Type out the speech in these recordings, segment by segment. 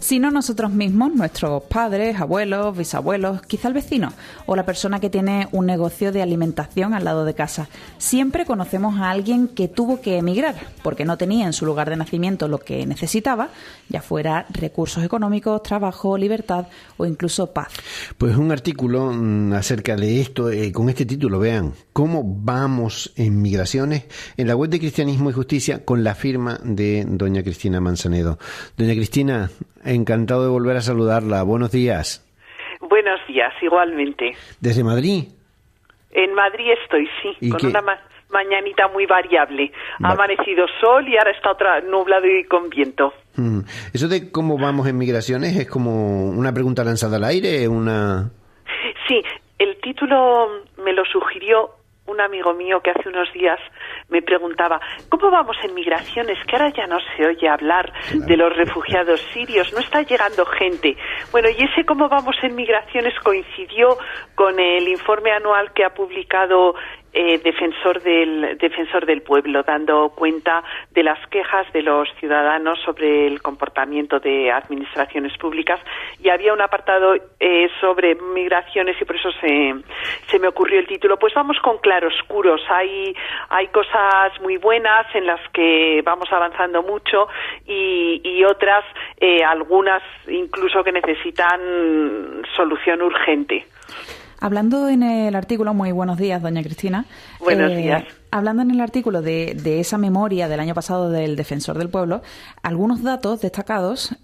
sino nosotros mismos, nuestros padres, abuelos, bisabuelos, quizá el vecino o la persona que tiene un negocio de alimentación al lado de casa. Siempre conocemos a alguien que tuvo que emigrar porque no tenía en su lugar de nacimiento lo que necesitaba, ya fuera recursos económicos, trabajo, libertad o incluso paz. Pues un artículo acerca de esto, con este título, vean, ¿cómo vamos en migraciones? En la web de Cristianismo y Justicia, con la firma de doña Cristina Manzanedo. Doña Cristina, encantado de volver a saludarla. Buenos días. Buenos días, igualmente. ¿Desde Madrid? En Madrid estoy, sí, con una mañanita muy variable. Ha amanecido sol y ahora está otra nublado y con viento. Eso de cómo vamos en migraciones es como una pregunta lanzada al aire, Sí, el título me lo sugirió un amigo mío que hace unos días me preguntaba, ¿cómo vamos en migraciones? Que ahora ya no se oye hablar de los refugiados sirios, no está llegando gente. Bueno, y ese cómo vamos en migraciones coincidió con el informe anual que ha publicado Defensor del Pueblo, dando cuenta de las quejas de los ciudadanos sobre el comportamiento de administraciones públicas, y había un apartado sobre migraciones y por eso se me ocurrió el título. Pues vamos con claroscuros, hay cosas muy buenas en las que vamos avanzando mucho y otras, algunas incluso que necesitan solución urgente. Hablando en el artículo, muy buenos días, doña Cristina. Buenos días. Hablando en el artículo de esa memoria del año pasado del Defensor del Pueblo, algunos datos destacados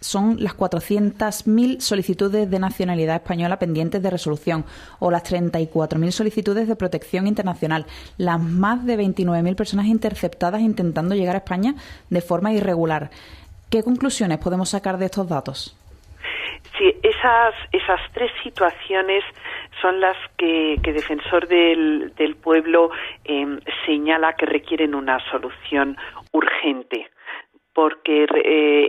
son las 400.000 solicitudes de nacionalidad española pendientes de resolución o las 34.000 solicitudes de protección internacional, las más de 29.000 personas interceptadas intentando llegar a España de forma irregular. ¿Qué conclusiones podemos sacar de estos datos? Sí, esas tres situaciones son las que Defensor del Pueblo señala que requieren una solución urgente, porque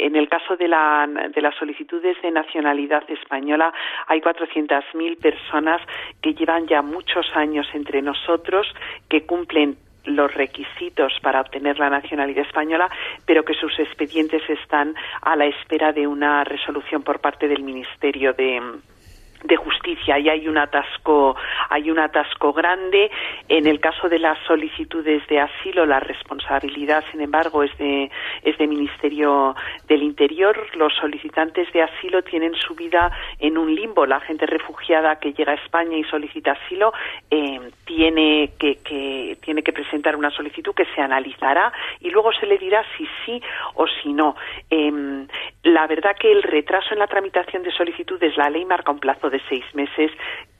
en el caso de las solicitudes de nacionalidad española hay 400.000 personas que llevan ya muchos años entre nosotros, que cumplen los requisitos para obtener la nacionalidad española, pero que sus expedientes están a la espera de una resolución por parte del Ministerio de Justicia, y hay un atasco grande. En el caso de las solicitudes de asilo, la responsabilidad, sin embargo, es de Ministerio del Interior. Los solicitantes de asilo tienen su vida en un limbo. La gente refugiada que llega a España y solicita asilo tiene que presentar una solicitud que se analizará y luego se le dirá si sí o si no. La verdad que el retraso en la tramitación de solicitudes, la ley marca un plazo de 6 meses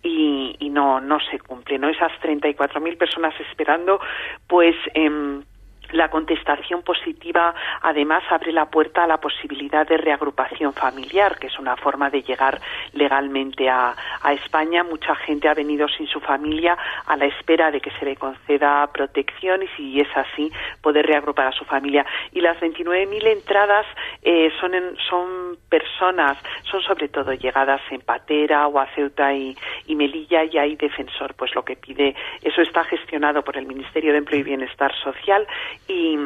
y no se cumple, ¿no? Esas 34.000 personas esperando, pues la contestación positiva además abre la puerta a la posibilidad de reagrupación familiar, que es una forma de llegar legalmente a España. Mucha gente ha venido sin su familia a la espera de que se le conceda protección y, si es así, poder reagrupar a su familia. Y las 29.000 entradas son personas, son sobre todo llegadas en Patera o a Ceuta y Melilla, y hay Defensor, pues lo que pide, eso está gestionado por el Ministerio de Empleo y Bienestar Social. Y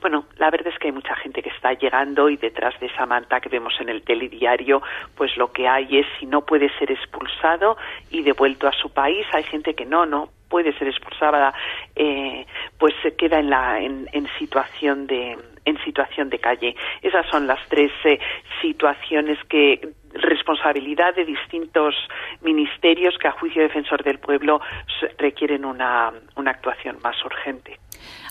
bueno, la verdad es que hay mucha gente que está llegando y detrás de esa manta que vemos en el telediario, pues lo que hay es, si no puede ser expulsado y devuelto a su país, hay gente que no puede ser expulsada, pues se queda en situación de calle. Esas son las tres situaciones que responsabilidad de distintos ministerios que, a juicio de Defensor del Pueblo, requieren una actuación más urgente.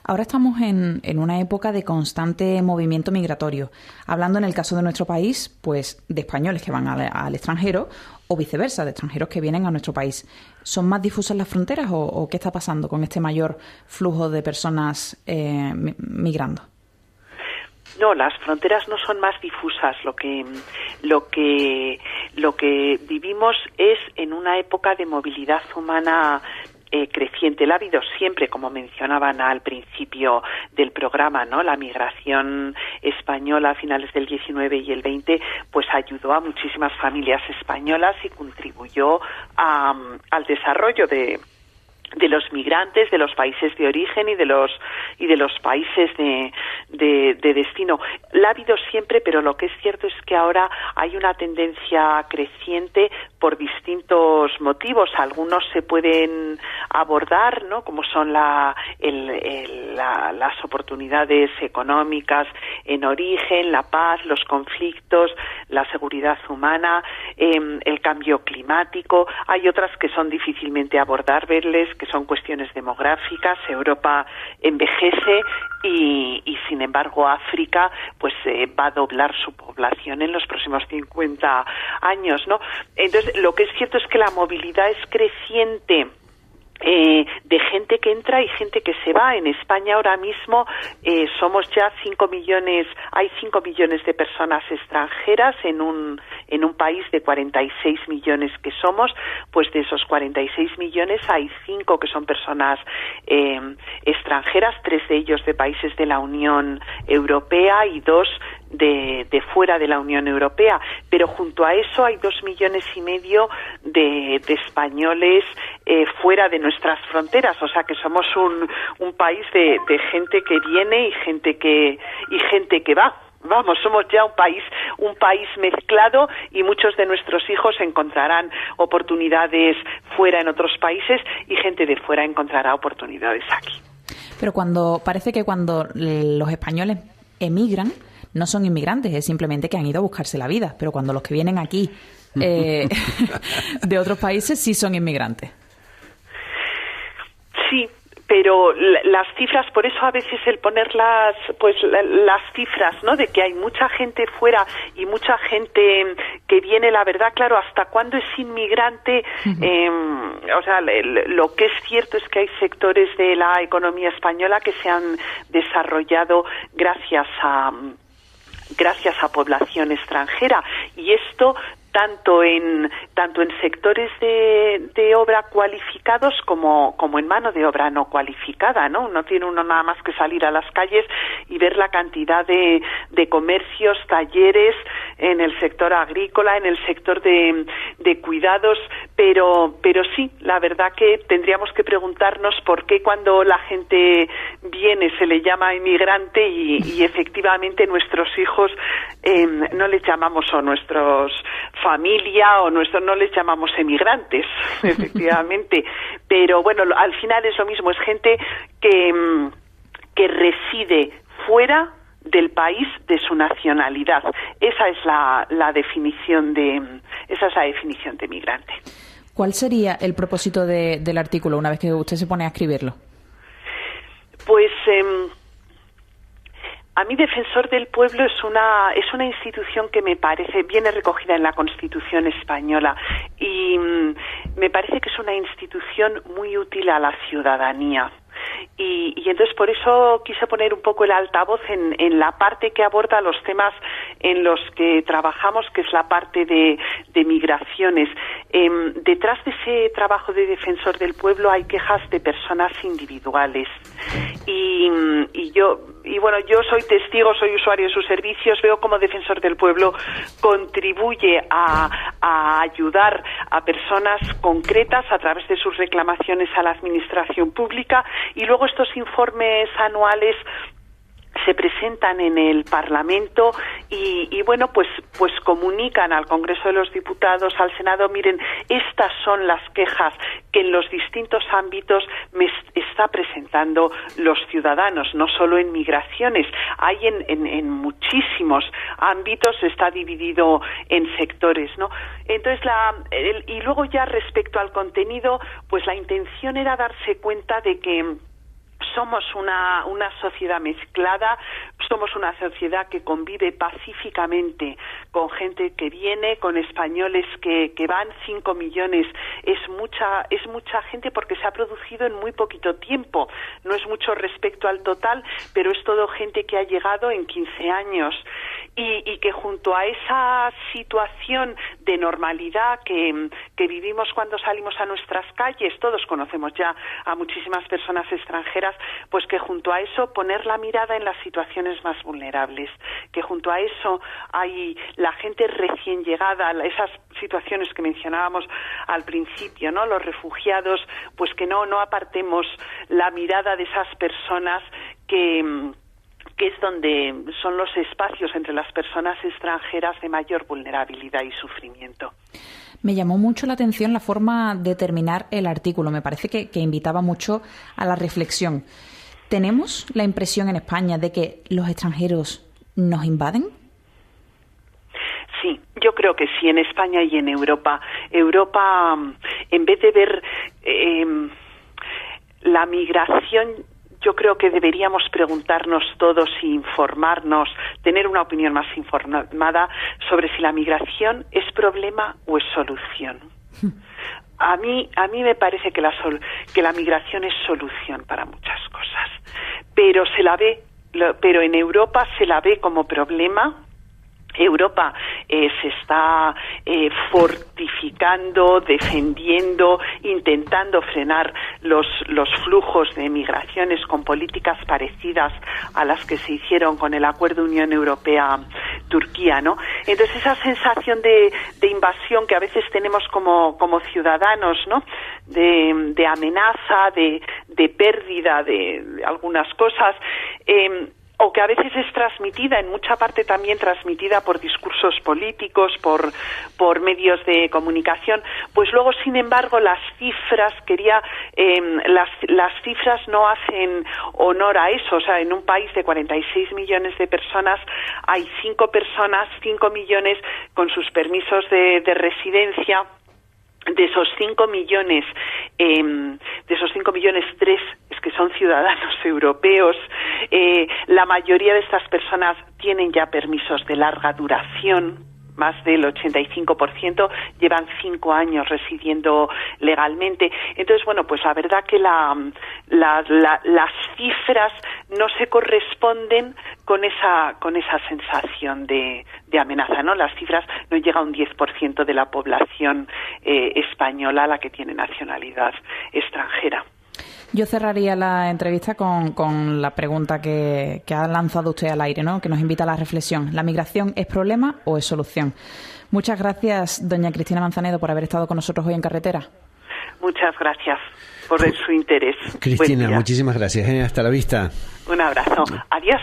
Ahora estamos en una época de constante movimiento migratorio. Hablando en el caso de nuestro país, pues de españoles que van al extranjero o viceversa, de extranjeros que vienen a nuestro país. ¿Son más difusas las fronteras o qué está pasando con este mayor flujo de personas migrando? No, las fronteras no son más difusas. Lo que vivimos es en una época de movilidad humana creciente. La ha habido siempre, como mencionaban al principio del programa, ¿no? La migración española a finales del 19 y el 20 pues ayudó a muchísimas familias españolas y contribuyó al desarrollo de los migrantes, de los países de origen y de los países de destino. La ha habido siempre, pero lo que es cierto es que ahora hay una tendencia creciente por distintos motivos. Algunos se pueden abordar, ¿no?, como son las oportunidades económicas en origen, la paz, los conflictos, la seguridad humana, el cambio climático. Hay otras que son difícilmente abordables, que son cuestiones demográficas. Europa envejece y sin embargo África pues va a doblar su población en los próximos 50 años, ¿no? Entonces, lo que es cierto es que la movilidad es creciente de gente que entra y gente que se va. En España ahora mismo somos ya 5 millones, hay 5 millones de personas extranjeras en un país de 46 millones que somos. Pues de esos 46 millones hay 5 que son personas extranjeras, 3 de ellos de países de la Unión Europea y 2 de fuera de la Unión Europea, pero junto a eso hay 2,5 millones de españoles fuera de nuestras fronteras, o sea que somos un país de gente que viene y gente que va. Vamos, somos ya un país mezclado, y muchos de nuestros hijos encontrarán oportunidades fuera en otros países y gente de fuera encontrará oportunidades aquí. Pero parece que cuando los españoles emigran, no son inmigrantes, es simplemente que han ido a buscarse la vida. Pero cuando los que vienen aquí de otros países sí son inmigrantes. Sí, pero las cifras, por eso a veces el poner las cifras, ¿no?, de que hay mucha gente fuera y mucha gente que viene, la verdad, claro, hasta cuándo es inmigrante. O sea, lo que es cierto es que hay sectores de la economía española que se han desarrollado gracias a población extranjera, y esto tanto en sectores de obra cualificados como en mano de obra no cualificada, ¿no? No tiene uno nada más que salir a las calles y ver la cantidad de comercios, talleres en el sector agrícola, en el sector de cuidados, pero sí, la verdad que tendríamos que preguntarnos por qué cuando la gente viene se le llama inmigrante y efectivamente nuestros hijos no les llamamos, o nuestros familia o no les llamamos emigrantes, efectivamente, pero bueno, al final es lo mismo, es gente que reside fuera del país de su nacionalidad. Esa es la definición de migrante. ¿Cuál sería el propósito del artículo una vez que usted se pone a escribirlo? Pues a mí, Defensor del Pueblo es una institución que me parece, viene recogida en la Constitución española, y me parece que es una institución muy útil a la ciudadanía. Y entonces por eso quise poner un poco el altavoz en la parte que aborda los temas en los que trabajamos, que es la parte de migraciones. Detrás de ese trabajo de Defensor del Pueblo hay quejas de personas individuales. Y yo soy testigo, soy usuario de sus servicios, veo cómo Defensor del Pueblo contribuye a ayudar a personas concretas a través de sus reclamaciones a la administración pública, y luego estos informes anuales se presentan en el Parlamento y bueno, pues comunican al Congreso de los Diputados, al Senado, miren, estas son las quejas que en los distintos ámbitos me está presentando los ciudadanos, no solo en migraciones, hay en muchísimos ámbitos, está dividido en sectores, ¿no? Entonces, y luego ya respecto al contenido, pues la intención era darse cuenta de que somos una sociedad mezclada, somos una sociedad que convive pacíficamente con gente que viene, con españoles que van, 5 millones, es mucha gente porque se ha producido en muy poquito tiempo, no es mucho respecto al total, pero es todo gente que ha llegado en 15 años y que junto a esa situación de normalidad que vivimos cuando salimos a nuestras calles, todos conocemos ya a muchísimas personas extranjeras, Pues que junto a eso poner la mirada en las situaciones más vulnerables, que junto a eso hay la gente recién llegada, esas situaciones que mencionábamos al principio, ¿no? Los refugiados, pues que no apartemos la mirada de esas personas que es donde son los espacios entre las personas extranjeras de mayor vulnerabilidad y sufrimiento. Me llamó mucho la atención la forma de terminar el artículo. Me parece que invitaba mucho a la reflexión. ¿Tenemos la impresión en España de que los extranjeros nos invaden? Sí, yo creo que sí, en España y en Europa. Europa, en vez de ver la migración, yo creo que deberíamos preguntarnos todos y informarnos, tener una opinión más informada sobre si la migración es problema o es solución. A mí me parece que la migración es solución para muchas cosas, pero en Europa se la ve como problema. Europa se está fortificando, defendiendo, intentando frenar los flujos de migraciones con políticas parecidas a las que se hicieron con el Acuerdo Unión Europea-Turquía, ¿no? Entonces esa sensación de invasión que a veces tenemos como ciudadanos, ¿no? De amenaza, de pérdida de algunas cosas, o que a veces es transmitida, en mucha parte también transmitida por discursos políticos, por medios de comunicación, pues luego, sin embargo, las cifras no hacen honor a eso. O sea, en un país de 46 millones de personas hay 5 millones con sus permisos de residencia. De esos 5 millones, 3 es que son ciudadanos europeos. La mayoría de estas personas tienen ya permisos de larga duración. Más del 85% llevan 5 años residiendo legalmente. Entonces, bueno, pues la verdad que las cifras no se corresponden con esa sensación de amenaza, ¿no? Las cifras no llega a un 10% de la población española la que tiene nacionalidad extranjera. Yo cerraría la entrevista con la pregunta que ha lanzado usted al aire, ¿no? Que nos invita a la reflexión. ¿La migración es problema o es solución? Muchas gracias, doña Cristina Manzanedo, por haber estado con nosotros hoy en Carretera. Muchas gracias por su interés. Cristina, muchísimas gracias. Hasta la vista. Un abrazo. Adiós.